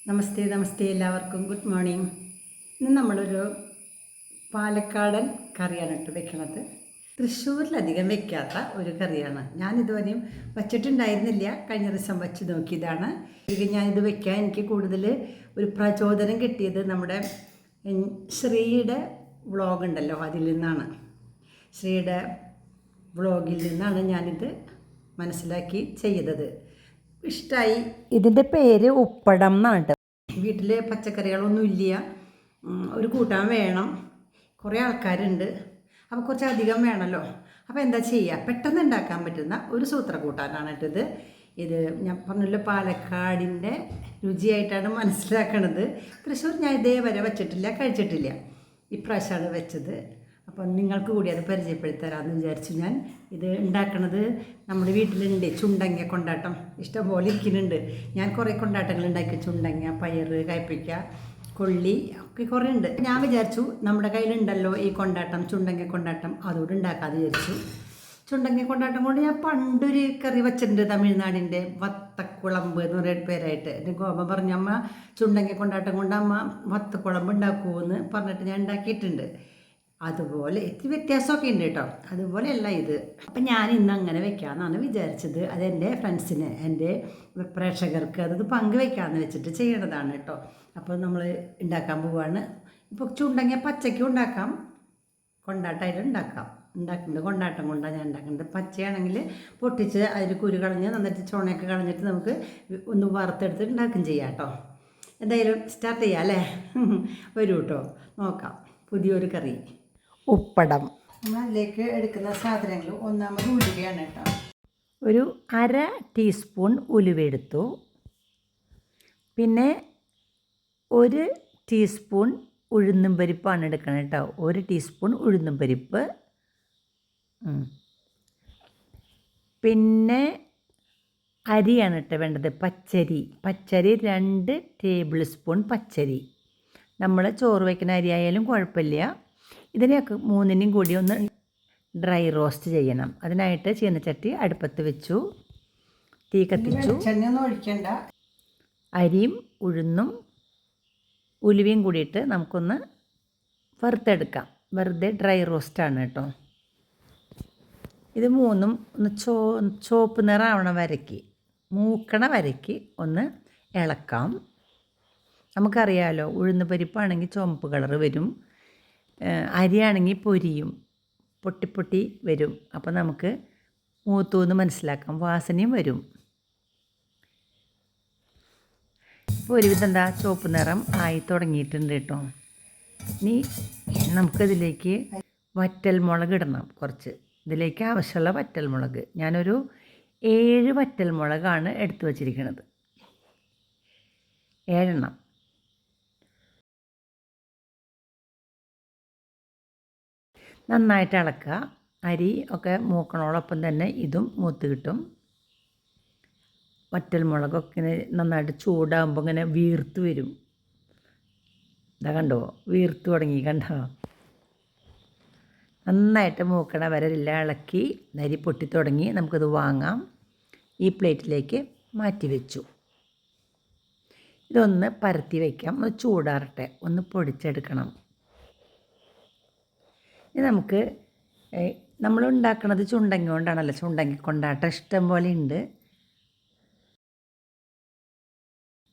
നമസ്തേ നമസ്തേ എല്ലാവർക്കും good morning. ഇന്ന് നമ്മളൊരു പാലക്കാടൻ കറിയാണ് വെക്കണത്. തൃശ്ശൂരിലധികം വെക്കാത്ത ഒരു കറിയാണ്. ഞാനിതുവരെയും വച്ചിട്ടുണ്ടായിരുന്നില്ല, കഴിഞ്ഞ ദിവസം വെച്ച് നോക്കിയതാണ്. ഞാനിത് വെക്കാൻ എനിക്ക് കൂടുതൽ ഒരു പ്രചോദനം കിട്ടിയത് നമ്മുടെ ശ്രീയുടെ വ്ളോഗ് ഉണ്ടല്ലോ, അതിൽ നിന്നാണ്. ശ്രീയുടെ വ്ളോഗിൽ നിന്നാണ് ഞാനിത് മനസ്സിലാക്കി ചെയ്തത്. ഇഷ്ടമായി. ഇതിൻ്റെ പേര് ഉപ്പടം എന്നാണ്. വീട്ടിൽ പച്ചക്കറികളൊന്നും ഇല്ല, ഒരു കൂട്ടാൻ വേണം, കുറേ ആൾക്കാരുണ്ട്, അപ്പോൾ കുറച്ച് അധികം വേണമല്ലോ. അപ്പോൾ എന്താ ചെയ്യുക, പെട്ടെന്ന് ഉണ്ടാക്കാൻ പറ്റുന്ന ഒരു സൂത്ര കൂട്ടാനാണ് ഇത് ഞാൻ പറഞ്ഞല്ലോ, പാലക്കാടിൻ്റെ രുചിയായിട്ടാണ് മനസ്സിലാക്കണത്. തൃശ്ശൂർ ഞാൻ ഇതേവരെ വെച്ചിട്ടില്ല, കഴിച്ചിട്ടില്ല. ഇപ്രാവശ്യമാണ് വെച്ചത്. അപ്പം നിങ്ങൾക്ക് കൂടി അത് പരിചയപ്പെടുത്തരാമെന്ന് വിചാരിച്ചു. ഞാൻ ഇത് ഉണ്ടാക്കണത് നമ്മുടെ വീട്ടിലുണ്ട്. ചുണ്ടങ്ങ കൊണ്ടാട്ടം ഇഷ്ടംപോലെ ഇരിക്കുന്നുണ്ട്. ഞാൻ കുറേ കൊണ്ടാട്ടങ്ങൾ ഉണ്ടാക്കി, ചുണ്ടങ്ങ, പയർ, കയ്പ്പയ്ക്ക, കൊള്ളി ഒക്കെ കുറേ ഉണ്ട്. ഞാൻ വിചാരിച്ചു നമ്മുടെ കയ്യിലുണ്ടല്ലോ ഈ കൊണ്ടാട്ടം, ചുണ്ടങ്ങ കൊണ്ടാട്ടം, അതുകൊണ്ട് ഉണ്ടാക്കാമെന്ന് വിചാരിച്ചു. ചുണ്ടങ്ങ കൊണ്ടാട്ടം കൊണ്ട് ഞാൻ പണ്ടൊരു കറി വെച്ചിട്ടുണ്ട്, തമിഴ്നാടിൻ്റെ വത്തക്കുളമ്പ് എന്ന് പറയുന്ന പേരായിട്ട്. എൻ്റെ ഗോപ പറഞ്ഞ അമ്മ ചുണ്ടങ്ങ കൊണ്ടാട്ടം കൊണ്ട് അമ്മ വത്തക്കുളമ്പ് ഉണ്ടാക്കുമെന്ന് പറഞ്ഞിട്ട് ഞാൻ ഉണ്ടാക്കിയിട്ടുണ്ട്. അതുപോലെ ഇത്തിരി വ്യത്യാസമൊക്കെ ഉണ്ട് കേട്ടോ, അതുപോലെയല്ല ഇത്. അപ്പം ഞാൻ ഇന്ന് അങ്ങനെ വെക്കാമെന്നാണ് വിചാരിച്ചത്. അതെൻ്റെ ഫ്രണ്ട്സിന്, എൻ്റെ പ്രേക്ഷകർക്ക് അത് പങ്കുവെക്കാമെന്ന് വെച്ചിട്ട് ചെയ്യണതാണ് കേട്ടോ. അപ്പോൾ നമ്മൾ ഉണ്ടാക്കാൻ പോവുകയാണ്. ഇപ്പോൾ ചുണ്ടങ്ങ പച്ചയ്ക്കും ഉണ്ടാക്കാം, കൊണ്ടാട്ടമായിട്ട് ഉണ്ടാക്കുന്നത് കൊണ്ടാട്ടം കൊണ്ടാണ് ഞാൻ ഉണ്ടാക്കുന്നത്. പച്ചയാണെങ്കിൽ പൊട്ടിച്ച് അതിൽ കുരു കളഞ്ഞ് നന്നായിട്ട് ചുണയൊക്കെ കളഞ്ഞിട്ട് നമുക്ക് ഒന്ന് വറുത്തെടുത്ത് ഉണ്ടാക്കും ചെയ്യാം കേട്ടോ. എന്തായാലും സ്റ്റാർട്ട് ചെയ്യാം അല്ലേ? വരൂ കേട്ടോ, നോക്കാം. പുതിയൊരു കറി ഉപ്പടം. നമ്മൾ അതിലേക്ക് എടുക്കുന്ന സാധനങ്ങൾ ഒന്നാമത് ഉലുവയാണ് കേട്ടോ. ഒരു 1/2 ടീസ്പൂൺ ഉലുവ എടുത്തു. പിന്നെ 1 ടീസ്പൂൺ ഉഴുന്നും പരിപ്പാണ് എടുക്കണം കേട്ടോ. 1 ടീസ്പൂൺ ഉഴുന്നും പരിപ്പ്. പിന്നെ അരിയാണ് കേട്ടോ വേണ്ടത്, പച്ചരി. 2 ടേബിൾ സ്പൂൺ പച്ചരി. നമ്മൾ ചോറ് വയ്ക്കുന്ന അരി ആയാലും കുഴപ്പമില്ല. ഇതിനെയൊക്കെ മൂന്നിനും കൂടി ഒന്ന് ഡ്രൈ റോസ്റ്റ് ചെയ്യണം. അതിനായിട്ട് ചീനച്ചട്ടി അടുപ്പത്ത് വെച്ചു, തീ കത്തിച്ചു. ഒഴിക്കണ്ട. അരിയും ഉഴുന്നും ഉലുവയും കൂടിയിട്ട് നമുക്കൊന്ന് വറുത്തെടുക്കാം. വെറുതെ ഡ്രൈ റോസ്റ്റാണ് കേട്ടോ. ഇത് മൂന്നും ഒന്ന് ചുവപ്പ് നിറാവണ വരയ്ക്ക്, മൂക്കണ വരയ്ക്ക് ഒന്ന് ഇളക്കാം. നമുക്കറിയാമല്ലോ, ഉഴുന്ന് പരിപ്പാണെങ്കിൽ ചുവപ്പ് കളറ് വരും, അരിയാണെങ്കിൽ പൊരിയും, പൊട്ടി വരും. അപ്പോൾ നമുക്ക് മൂത്തൂന്ന് മനസ്സിലാക്കാം, വാസനയും വരും. ഇപ്പോൾ ഒരുവിധം എന്താ ചുവപ്പ് നിറം ആയി തുടങ്ങിയിട്ടുണ്ട് കേട്ടോ. ഇനി നമുക്കിതിലേക്ക് വറ്റൽമുളക് ഇടണം കുറച്ച്. ഇതിലേക്ക് ആവശ്യമുള്ള വറ്റൽമുളക് ഞാനൊരു 7 വറ്റൽമുളകാണ് എടുത്തു വച്ചിരിക്കുന്നത്, 7 എണ്ണം. നന്നായിട്ട് ഇളക്കുക. അരി ഒക്കെ മൂക്കണോടൊപ്പം തന്നെ ഇതും മൂത്ത് കിട്ടും. വറ്റൽമുളകൊക്കെ ഇങ്ങനെ നന്നായിട്ട് ചൂടാകുമ്പോൾ ഇങ്ങനെ വീർത്ത് വരും. ഇതാ കണ്ടോ, വീർത്ത് തുടങ്ങി, കണ്ടോ? നന്നായിട്ട് മൂക്കണ വരെ എല്ലാം ഇളക്കി അരി പൊട്ടി തുടങ്ങി. നമുക്കത് വാങ്ങാം. ഈ പ്ലേറ്റിലേക്ക് മാറ്റി വെച്ചു. ഇതൊന്ന് പരത്തി വയ്ക്കാം, ഒന്ന് ചൂടാറട്ടെ, ഒന്ന് പൊടിച്ചെടുക്കണം. ഇനി നമുക്ക് നമ്മൾ ഉണ്ടാക്കുന്നത് ചുണ്ടങ്ങ കൊണ്ടാണല്ലോ, ചുണ്ടങ്ങ കൊണ്ടാട്ടം ഇഷ്ടം പോലെ ഉണ്ട്.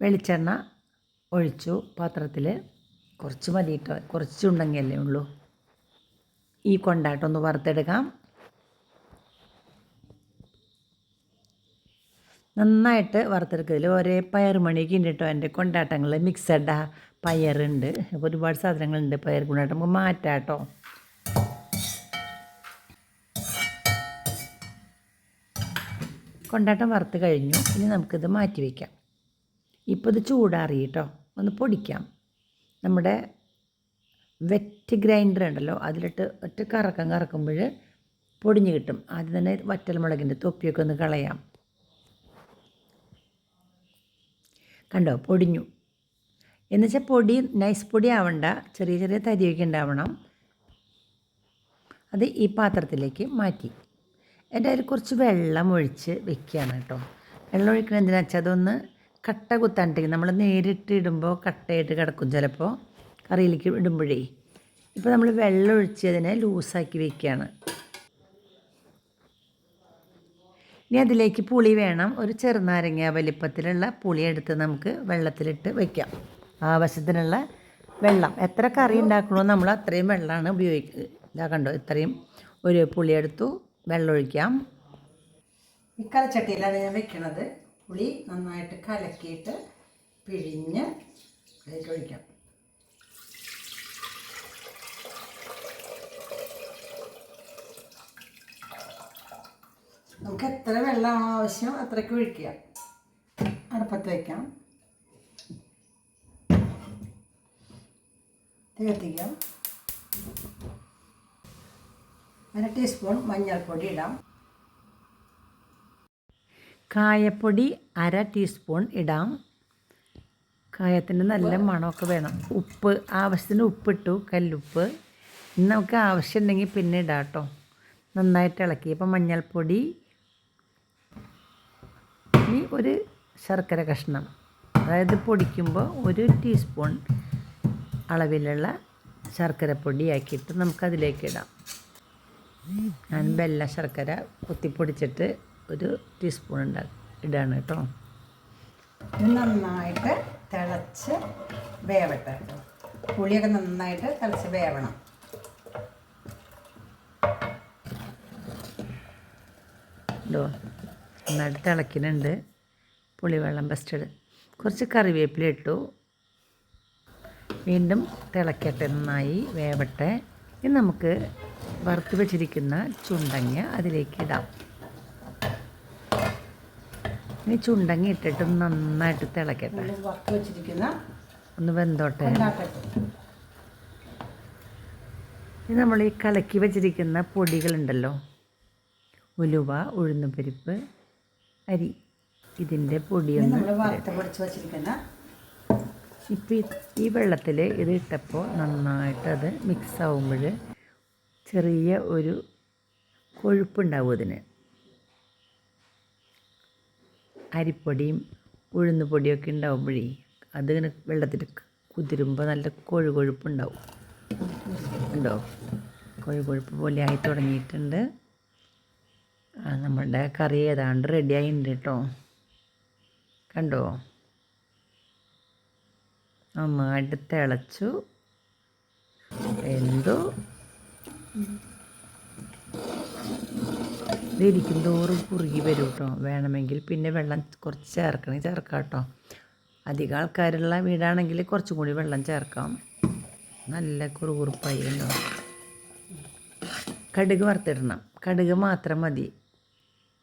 വെളിച്ചെണ്ണ ഒഴിച്ചു പാത്രത്തിൽ, കുറച്ച് മതി കേട്ടോ, കുറച്ച് ചുണ്ടങ്ങയല്ലേ ഉള്ളൂ. ഈ കൊണ്ടാട്ടം ഒന്ന് വറുത്തെടുക്കാം. നന്നായിട്ട് വറുത്തെടുക്കുന്നതിൽ ഒരേ പയറുമണിയൊക്കെ ഉണ്ട് കേട്ടോ. എൻ്റെ കൊണ്ടാട്ടങ്ങൾ മിക്സഡാ, പയറുണ്ട്, ഒരുപാട് സാധനങ്ങളുണ്ട്. പയർ കൊണ്ടാട്ടം നമുക്ക് മാറ്റാം കേട്ടോ. കൊണ്ടാട്ടം വറുത്ത് കഴിഞ്ഞു. ഇനി നമുക്കിത് മാറ്റി വയ്ക്കാം. ഇപ്പോൾ ഇത് ചൂടാറി കേട്ടോ, ഒന്ന് പൊടിക്കാം. നമ്മുടെ വെറ്റ് ഗ്രൈൻഡർ ഉണ്ടല്ലോ, അതിലിട്ട് ഒറ്റ കറക്കുമ്പോൾ പൊടിഞ്ഞ് കിട്ടും. ആദ്യം തന്നെ വറ്റൽമുളകിൻ്റെ തൊപ്പിയൊക്കെ ഒന്ന് കളയാം. കണ്ടോ, പൊടിഞ്ഞു. എന്നുവെച്ചാൽ പൊടി നൈസ് പൊടി ആവണ്ട, ചെറിയ ചെറിയ തരിയൊക്കെ ഉണ്ടാവണം. അത് ഈ പാത്രത്തിലേക്ക് മാറ്റി എൻ്റെ അതിൽ കുറച്ച് വെള്ളം ഒഴിച്ച് വെക്കുകയാണ് കേട്ടോ. വെള്ളം ഒഴിക്കണം എന്തിനാണെന്ന് വെച്ചാൽ അതൊന്ന് കട്ട കുത്താണ്ടിരിക്കും. നമ്മൾ നേരിട്ട് ഇടുമ്പോൾ കട്ടയായിട്ട് കിടക്കും ചിലപ്പോൾ കറിയിലേക്ക് ഇടുമ്പോഴേ. ഇപ്പോൾ നമ്മൾ വെള്ളം ഒഴിച്ചതിനെ ലൂസാക്കി വയ്ക്കുകയാണ്. ഇനി അതിലേക്ക് പുളി വേണം. ഒരു ചെറുനാരങ്ങ വലിപ്പത്തിലുള്ള പുളി എടുത്ത് നമുക്ക് വെള്ളത്തിലിട്ട് വയ്ക്കാം. ആവശ്യത്തിനുള്ള വെള്ളം, എത്ര കറി ഉണ്ടാക്കണോ നമ്മൾ അത്രയും വെള്ളമാണ് ഉപയോഗിക്കുക. ഇതാ കണ്ടോ, ഇത്രയും ഒരു പുളി എടുത്തു, വെള്ളം ഒഴിക്കാം. ഈ കലച്ചട്ടിയിലാണ് ഞാൻ വെക്കുന്നത്. പുളി നന്നായിട്ട് കലക്കിയിട്ട് പിഴിഞ്ഞ് അതിലേക്ക് ഒഴിക്കാം. നമുക്ക് എത്ര വെള്ളമാണോ ആവശ്യം അത്രയ്ക്ക് ഒഴിക്കുക. അടുപ്പത്ത് വയ്ക്കാം. കത്തിക്കാം. 1 ടീസ്പൂൺ മഞ്ഞൾപ്പൊടി ഇടാം. കായപ്പൊടി 1/2 ടീസ്പൂൺ ഇടാം. കായത്തിൻ്റെ നല്ല മണമൊക്കെ വേണം. ഉപ്പ്, ആവശ്യത്തിന് ഉപ്പിട്ടു, കല്ലുപ്പ്. ഇനി നമുക്ക് ആവശ്യമുണ്ടെങ്കിൽ പിന്നെ ഇടാം കേട്ടോ. നന്നായിട്ട് ഇളക്കി. ഇപ്പം മഞ്ഞൾപ്പൊടി, ഇനി ഒരു ശർക്കര കഷ്ണം, അതായത് പൊടിക്കുമ്പോൾ 1 ടീസ്പൂൺ അളവിലുള്ള ശർക്കരപ്പൊടി ആക്കിയിട്ട് നമുക്കതിലേക്ക് ഇടാം. ഞാൻ വെല്ല ശർക്കര കുത്തിപ്പൊടിച്ചിട്ട് 1 ടീസ്പൂൺ ഇടാണ് കേട്ടോ. ഇത് നന്നായിട്ട് തിളച്ച് വേവട്ടെ. പുളിയൊക്കെ നന്നായിട്ട് തിളച്ച് വേവണം. ഇതോ നന്നായിട്ട് തിളയ്ക്കുന്നുണ്ട്. പുളിവെള്ളം ബസ്റ്റഡ്. കുറച്ച് കറിവേപ്പില ഇട്ടു. വീണ്ടും തിളക്കട്ടെ, നന്നായി വേവട്ടെ. ഇനി നമുക്ക് വറുത്ത് വെച്ചിരിക്കുന്ന ചുണ്ടങ്ങ അതിലേക്ക് ഇടാം. ഇനി ചുണ്ടങ്ങ ഇട്ടിട്ട് നന്നായിട്ട് തിളക്കട്ടെ. വറുത്ത് വെച്ചിരിക്കുന്ന ഒന്ന് വെന്തോട്ടെ. ഇനി നമ്മൾ ഈ കലക്കി വെച്ചിരിക്കുന്ന പൊടികളുണ്ടല്ലോ, ഉലുവ, ഉഴുന്നുപരിപ്പ്, അരി, ഇതിൻ്റെ പൊടിയൊന്ന് നമ്മൾ വറുത്ത് പൊടിച്ച് വെച്ചിരിക്കുന്ന ഇപ്പം ഈ വെള്ളത്തിൽ ഇത് ഇട്ടപ്പോൾ നന്നായിട്ട് അത് മിക്സ് ആവുമ്പോൾ ചെറിയ ഒരു കൊഴുപ്പുണ്ടാവും ഇതിന്. അരിപ്പൊടിയും ഉഴുന്നുപൊടിയൊക്കെ ഉണ്ടാവുമ്പോഴേ അതിങ്ങനെ വെള്ളത്തിൽ കുതിരുമ്പോൾ നല്ല കൊഴുപ്പുണ്ടാവും. ഉണ്ടോ, കൊഴുപ്പ് പോലെ ആയി തുടങ്ങിയിട്ടുണ്ട്. നമ്മളുടെ കറി ഏതാണ്ട് റെഡി ആയിട്ടുണ്ട് കേട്ടോ. കണ്ടോ, നന്നായിട്ട് തിളച്ചു. എന്തോ ഇതിരിക്കും തോറും കുറുകി വരും കേട്ടോ. വേണമെങ്കിൽ പിന്നെ വെള്ളം കുറച്ച് ചേർക്കണമെങ്കിൽ ചേർക്കാം കേട്ടോ. അധികം ആൾക്കാരുള്ള വീടാണെങ്കിൽ കുറച്ചും കൂടി വെള്ളം ചേർക്കാം. നല്ല കുറുകുറുപ്പായി ഉണ്ടോ. കടുക് വറുത്തിടണം. കടുക് മാത്രം മതി.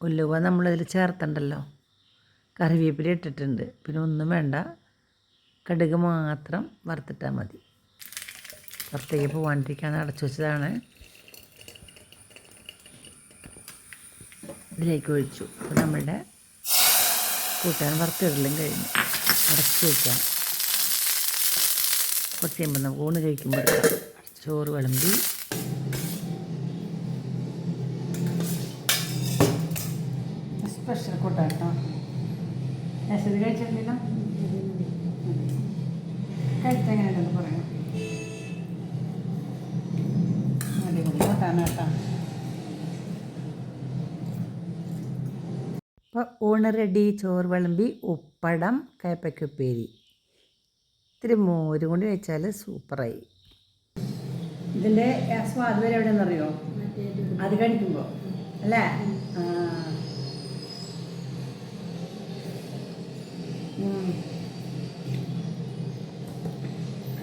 ഉലുവ നമ്മളതിൽ ചേർത്തണ്ടല്ലോ, കറിവേപ്പില ഇട്ടിട്ടുണ്ട്, പിന്നെ ഒന്നും വേണ്ട. കടുക് മാത്രം വറുത്തിട്ടാൽ മതി. പുറത്തേക്ക് പോകാണ്ടിരിക്കാൻ അടച്ചു വെച്ചതാണ്. ഇതിലേക്ക് ഒഴിച്ചു. അപ്പോൾ നമ്മളുടെ കൂട്ടാൻ വറുത്തിടലും കഴിഞ്ഞു. അടച്ചു വയ്ക്കാം. കുറച്ച് കഴിയുമ്പോൾ നമുക്ക് ഊണ് കഴിക്കുമ്പോൾ ചോറ് വിളമ്പി സ്പെഷ്യൽ കൂട്ടാൻ കേട്ടോ. ഇത് കഴിച്ചിട്ടില്ല, കഴിച്ചെങ്ങനെയുണ്ടെന്ന് പറയാം. അടിപൊളി കൂട്ടാണ് കേട്ടോ. അപ്പോൾ ഊണ് റെഡി. ചോറ് വിളമ്പി, ഉപ്പടം, കയ്പ്പയ്ക്കുപ്പേരി, ഇത്തിരി മോര് കൊണ്ട് കഴിച്ചാൽ സൂപ്പറായി. ഇതിൻ്റെ സ്വാദ് വരെ എവിടെയെന്നറിയോ? അത് കഴിക്കുമ്പോൾ അല്ലേ?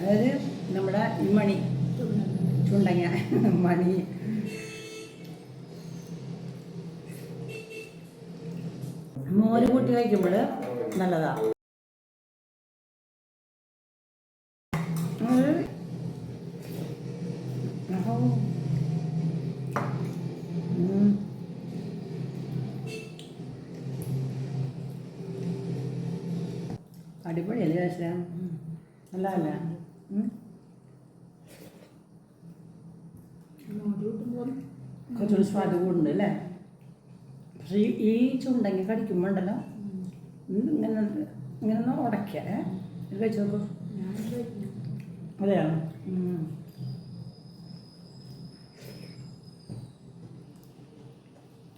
അതായത് നമ്മുടെ ഈ മണി ചുണ്ടങ്ങ മണി മോര് കൂട്ടി കഴിക്കുമ്പോൾ നല്ലതാണ്. അടിപൊളിയല്ലേ മനസ്സിലാവും. നല്ലതല്ലേ? കുറച്ചുകൂടി സ്വാദ് കൂടുന്നുണ്ട് അല്ലേ? പക്ഷേ ഈ ചുണ്ടങ്ങി കടിക്കുമ്പോൾ ഉണ്ടല്ലോ, ഇങ്ങനെ ഇങ്ങനെ ഒന്ന് ഉടയ്ക്കുക. ഇത് കഴിച്ച് നോക്കൂ. അതെയാണ്.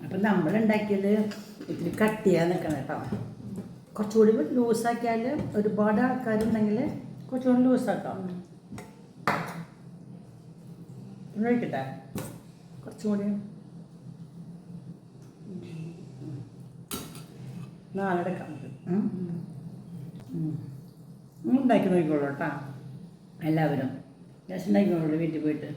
അപ്പം നമ്മളുണ്ടാക്കിയത് ഇത്തിരി കട്ട് ചെയ്യാൻ നിൽക്കണം കേട്ടോ. കുറച്ചുകൂടി ലൂസാക്കിയാൽ ഒരുപാട് ആൾക്കാരുണ്ടെങ്കിൽ കുറച്ചുകൂടി ലൂസാക്കാം. കഴിക്കട്ടെ കുറച്ചുകൂടി. നാലെടുക്കാം. ഉണ്ടാക്കി നോക്കിക്കോളൂ കേട്ടോ എല്ലാവരും. ഗ്യാസ് ഉണ്ടാക്കി നോക്കോളൂ വീട്ടിൽ പോയിട്ട്.